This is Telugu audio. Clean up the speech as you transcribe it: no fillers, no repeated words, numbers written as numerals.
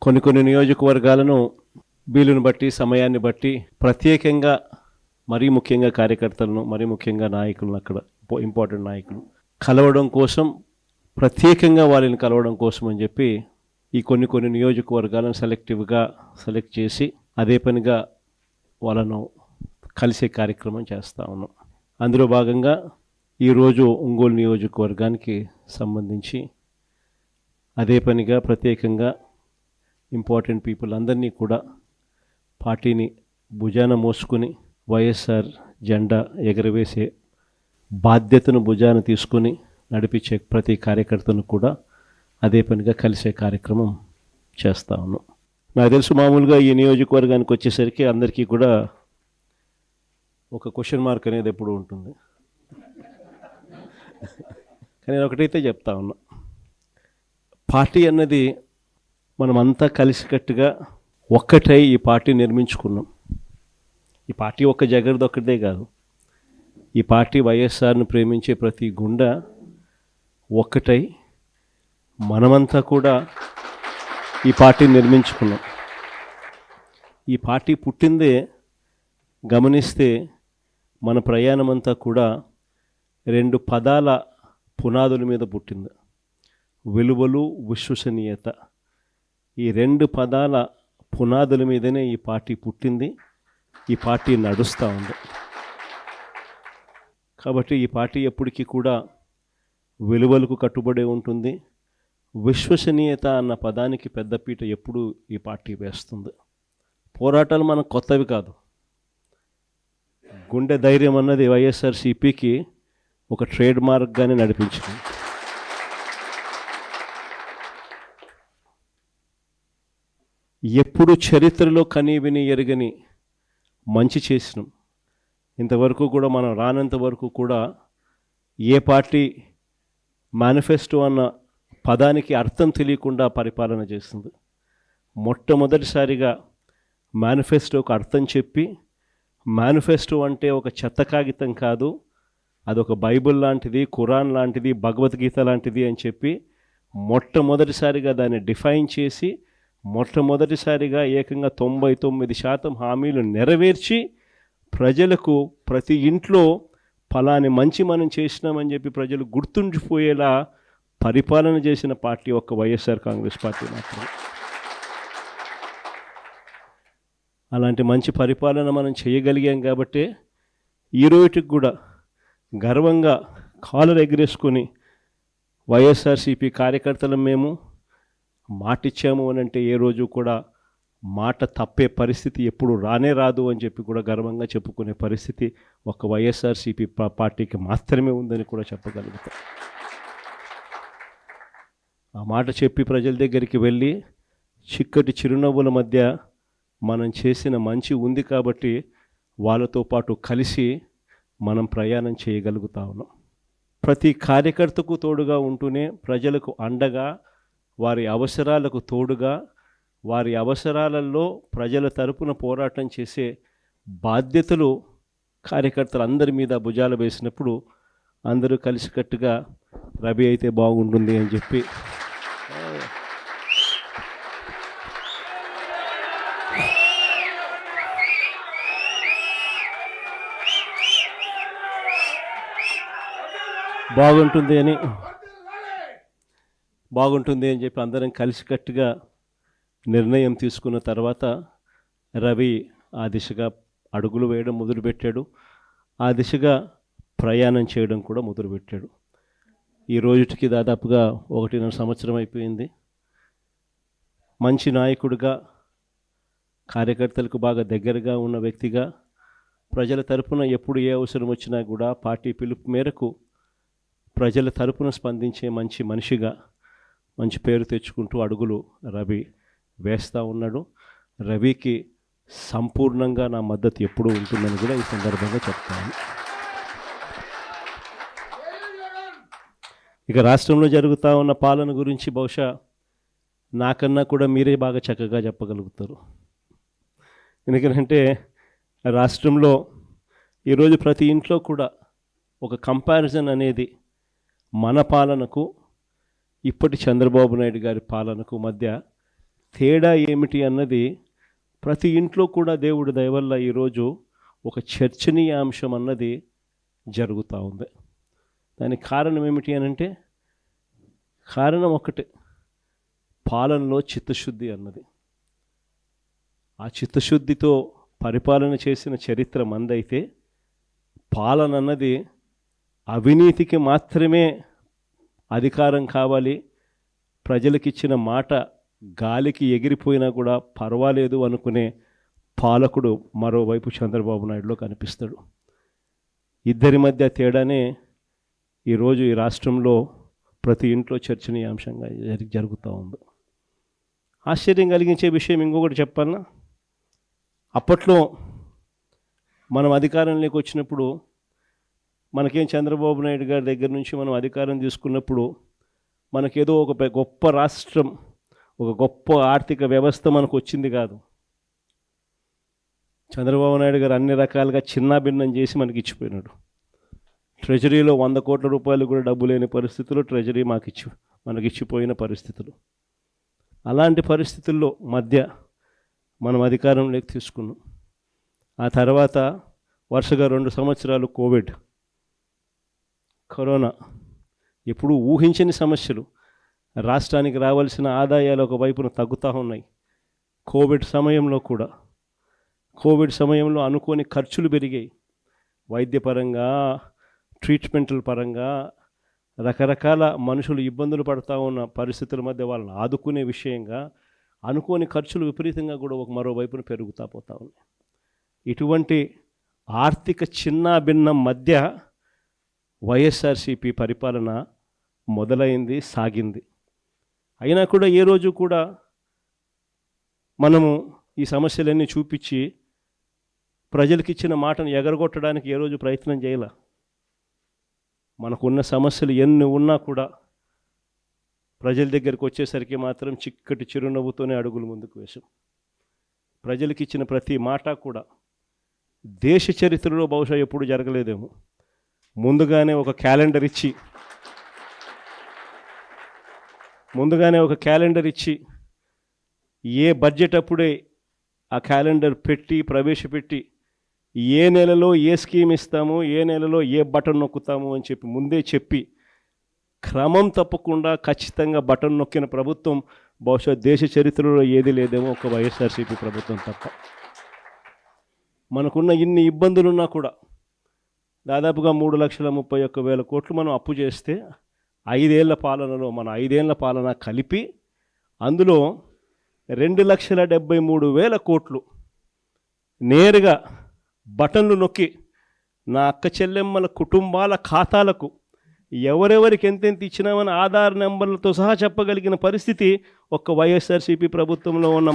కొన్ని నియోజకవర్గాలను వీలుని బట్టి సమయాన్ని బట్టి ప్రత్యేకంగా మరీ ముఖ్యంగా కార్యకర్తలను మరీ ముఖ్యంగా నాయకులను అక్కడ ఇంపార్టెంట్ నాయకులు కలవడం కోసం ప్రత్యేకంగా వాళ్ళని కలవడం కోసం అని చెప్పి ఈ కొన్ని నియోజకవర్గాలను సెలెక్ట్ చేసి అదే పనిగా వాళ్ళను కలిసే కార్యక్రమం చేస్తూ ఉన్నాం. అందులో భాగంగా ఈరోజు ఒంగోలు నియోజకవర్గానికి సంబంధించి అదే పనిగా ప్రత్యేకంగా ఇంపార్టెంట్ పీపుల్ అందరినీ కూడా పార్టీని భుజాన మోసుకుని వైఎస్ఆర్ జెండా ఎగరవేసే బాధ్యతను భుజాన తీసుకుని నడిపించే ప్రతి కార్యకర్తను కూడా అదే పనిగా కలిసే కార్యక్రమం చేస్తూ ఉన్నాం. నాకు తెలుసు మామూలుగా ఈ నియోజకవర్గానికి వచ్చేసరికి అందరికీ కూడా ఒక క్వశ్చన్ మార్క్ అనేది ఎప్పుడు ఉంటుంది. కానీ నేను ఒకటైతే చెప్తా ఉన్నా, పార్టీ అన్నది మనమంతా కలిసికట్టుగా ఒక్కటై ఈ పార్టీ నిర్మించుకున్నాం. ఈ పార్టీ ఒక్క జగర్ది ఒక్కటే కాదు, ఈ పార్టీ వైఎస్ఆర్ను ప్రేమించే ప్రతి గుండె ఒక్కటై మనమంతా కూడా ఈ పార్టీ నిర్మించుకున్నాం. ఈ పార్టీ పుట్టిందే గమనిస్తే మన ప్రయాణమంతా కూడా 2 పదాల పునాదుల మీద పుట్టింది: విలువలు, విశ్వసనీయత. ఈ 2 పదాల పునాదుల మీదనే ఈ పార్టీ పుట్టింది, ఈ పార్టీ నడుస్తూ ఉంది. కాబట్టి ఈ పార్టీ ఎప్పటికీ కూడా విలువలకు కట్టుబడి ఉంటుంది. విశ్వసనీయత అన్న పదానికి పెద్దపీట ఎప్పుడు ఈ పార్టీ వేస్తుంది. పోరాటాలు మనకు కొత్తవి కాదు. గుండె ధైర్యం అన్నది వైఎస్ఆర్సీపీకి ఒక ట్రేడ్ మార్క్గానే నడిపించింది. ఎప్పుడు చరిత్రలో కనీ విని ఎరగని మంచి చేసినాం. ఇంతవరకు కూడా మనం రానంత వరకు కూడా ఏ పార్టీ మేనిఫెస్టో అన్న పదానికి అర్థం తెలియకుండా పరిపాలన చేస్తుంది. మొట్టమొదటిసారిగా మేనిఫెస్టోకు అర్థం చెప్పి, మేనిఫెస్టో అంటే ఒక చెత్త కాగితం కాదు, అదొక బైబిల్ లాంటిది, ఖురాన్ లాంటిది, భగవద్గీత లాంటిది అని చెప్పి మొట్టమొదటిసారిగా దాన్ని డిఫైన్ చేసి మొట్టమొదటిసారిగా ఏకంగా 99% హామీలు నెరవేర్చి ప్రజలకు ప్రతి ఇంట్లో ఫలాని మంచి మనం చేసినామని చెప్పి ప్రజలు గుర్తుండిపోయేలా పరిపాలన చేసిన పార్టీ ఒక్క వైఎస్ఆర్ కాంగ్రెస్ పార్టీ మాత్రమే. అలాంటి మంచి పరిపాలన మనం చేయగలిగాం కాబట్టి ఈ రోజుకి కూడా గర్వంగా కాలర్ ఎగరేసుకొని వైఎస్ఆర్సీపీ కార్యకర్తలం మేము మాటిచ్చాము అని అంటే ఏ రోజు కూడా మాట తప్పే పరిస్థితి ఎప్పుడు రానే రాదు అని చెప్పి కూడా గర్వంగా చెప్పుకునే పరిస్థితి ఒక వైఎస్ఆర్సీపీ పార్టీకి మాత్రమే ఉందని కూడా చెప్పగలుగుతాం. ఆ మాట చెప్పి ప్రజల దగ్గరికి వెళ్ళి చిక్కటి చిరునవ్వుల మధ్య మనం చేసిన మంచి ఉంది కాబట్టి వాళ్ళతో పాటు కలిసి మనం ప్రయాణం చేయగలుగుతా ఉన్నాం. ప్రతి కార్యకర్తకు తోడుగా ఉంటూనే ప్రజలకు అండగా, వారి అవసరాలకు తోడుగా, వారి అవసరాలలో ప్రజల తరపున పోరాటం చేసే బాధ్యతలు కార్యకర్తలు అందరి మీద భుజాలు వేసినప్పుడు అందరూ కలిసికట్టుగా రవి అయితే బాగుంటుంది అని చెప్పి బాగుంటుంది అని చెప్పి అందరం కలిసికట్టుగా నిర్ణయం తీసుకున్న తర్వాత రవి ఆ దిశగా అడుగులు వేయడం మొదలుపెట్టాడు. ఆ దిశగా ప్రయాణం చేయడం కూడా మొదలుపెట్టాడు. ఈ రోజుకి దాదాపుగా 1.5 సంవత్సరం అయిపోయింది. మంచి నాయకుడిగా, కార్యకర్తలకు బాగా దగ్గరగా ఉన్న వ్యక్తిగా, ప్రజల తరపున ఎప్పుడు ఏ అవసరం వచ్చినా కూడా పార్టీ పిలుపు మేరకు ప్రజల తరపున స్పందించే మంచి మనిషిగా మంచి పేరు తెచ్చుకుంటూ అడుగులు రవి వేస్తూ ఉన్నాడు. రవికి సంపూర్ణంగా నా మద్దతు ఎప్పుడూ ఉంటుందని కూడా ఈ సందర్భంగా చెప్తాను. ఇక రాష్ట్రంలో జరుగుతూ ఉన్న పాలన గురించి బహుశా నాకన్నా కూడా మీరే బాగా చక్కగా చెప్పగలుగుతారు. ఎందుకంటే రాష్ట్రంలో ఈరోజు ప్రతి ఇంట్లో కూడా ఒక కంపారిజన్ అనేది మన పాలనకు ఇప్పటి చంద్రబాబు నాయుడు గారి పాలనకు మధ్య తేడా ఏమిటి అన్నది ప్రతి ఇంట్లో కూడా దేవుడి దయ వల్ల ఈరోజు ఒక చర్చనీయాంశం అన్నది జరుగుతూ ఉంది. దానికి కారణం ఏమిటి అని అంటే, కారణం ఒకటే, పాలనలో చిత్తశుద్ధి అన్నది. ఆ చిత్తశుద్ధితో పరిపాలన చేసిన చరిత్ర మందైతే, పాలన అన్నది అవినీతికి మాత్రమే అధికారం కావాలి, ప్రజలకిచ్చిన మాట గాలికి ఎగిరిపోయినా కూడా పర్వాలేదు అనుకునే పాలకుడు మరోవైపు చంద్రబాబు నాయుడులో కనిపిస్తాడు. ఇద్దరి మధ్య తేడానే ఈరోజు ఈ రాష్ట్రంలో ప్రతి ఇంట్లో చర్చనీయాంశంగా జరుగుతూ ఉంది. ఆశ్చర్యం కలిగించే విషయం ఇంకొకటి చెప్పాలన్నా, అప్పట్లో మనం అధికారంలోకి వచ్చినప్పుడు, మనకేం చంద్రబాబు నాయుడు గారి దగ్గర నుంచి మనం అధికారం తీసుకున్నప్పుడు మనకేదో ఒక గొప్ప రాష్ట్రం, ఒక గొప్ప ఆర్థిక వ్యవస్థ మనకు వచ్చింది కాదు. చంద్రబాబు నాయుడు గారు అన్ని రకాలుగా చిన్నాభిన్నం చేసి మనకి ఇచ్చిపోయినాడు. ట్రెజరీలో 100 కోట్ల రూపాయలు కూడా డబ్బు లేని పరిస్థితులు ట్రెజరీ మనకిచ్చిపోయిన పరిస్థితులు. అలాంటి పరిస్థితుల్లో మధ్య మనం అధికారంలోకి తీసుకున్నాం. ఆ తర్వాత వరుసగా 2 సంవత్సరాలు కరోనా, ఎప్పుడూ ఊహించని సమస్యలు, రాష్ట్రానికి రావాల్సిన ఆదాయాలు ఒకవైపున తగ్గుతూ ఉన్నాయి. కోవిడ్ సమయంలో అనుకోని ఖర్చులు పెరిగాయి. వైద్యపరంగా, ట్రీట్మెంట్ల పరంగా రకరకాల మనుషులు ఇబ్బందులు పడుతూ ఉన్న పరిస్థితుల మధ్య వాళ్ళని ఆదుకునే విషయంగా అనుకోని ఖర్చులు విపరీతంగా కూడా మరోవైపున పెరుగుతూ పోతూ ఉన్నాయి. ఇటువంటి ఆర్థిక చిన్నాభిన్నం మధ్య వైఎస్ఆర్సీపీ పరిపాలన మొదలైంది, సాగింది. అయినా కూడా ఏ రోజు కూడా మనము ఈ సమస్యలన్నీ చూపించి ప్రజలకు ఇచ్చిన మాటను ఎగరగొట్టడానికి ఏ రోజు ప్రయత్నం చేయాల. మనకున్న సమస్యలు ఎన్ని ఉన్నా కూడా ప్రజల దగ్గరికి వచ్చేసరికి మాత్రం చిక్కటి చిరునవ్వుతోనే అడుగులు ముందుకు వేశాం. ప్రజలకు ఇచ్చిన ప్రతి మాట కూడా దేశ చరిత్రలో బహుశా ఎప్పుడు జరగలేదేమో. ముందుగానే ఒక క్యాలెండర్ ఇచ్చి ఏ బడ్జెట్ అప్పుడే ఆ క్యాలెండర్ ప్రవేశపెట్టి ఏ నెలలో ఏ స్కీమ్ ఇస్తాము, ఏ నెలలో ఏ బటన్ నొక్కుతాము అని చెప్పి ముందే చెప్పి క్రమం తప్పకుండా ఖచ్చితంగా బటన్ నొక్కిన ప్రభుత్వం బహుశా దేశ చరిత్రలో ఏది లేదేమో, ఒక వైఎస్ఆర్సీపీ ప్రభుత్వం తప్ప. మనకున్న ఇన్ని ఇబ్బందులున్నా కూడా దాదాపుగా 3,31,100 కోట్లు మనం అప్పు చేస్తే 5 ఏళ్ల పాలనలో మన 5 ఏళ్ల పాలన కలిపి అందులో 2,73,000 కోట్లు నేరుగా బటన్లు నొక్కి నా అక్క చెల్లెమ్మల కుటుంబాల ఖాతాలకు ఎవరెవరికి ఎంతెంత ఇచ్చినామని ఆధార్ నెంబర్లతో సహా చెప్పగలిగిన పరిస్థితి ఒక్క వైఎస్ఆర్సీపీ ప్రభుత్వంలో ఉన్న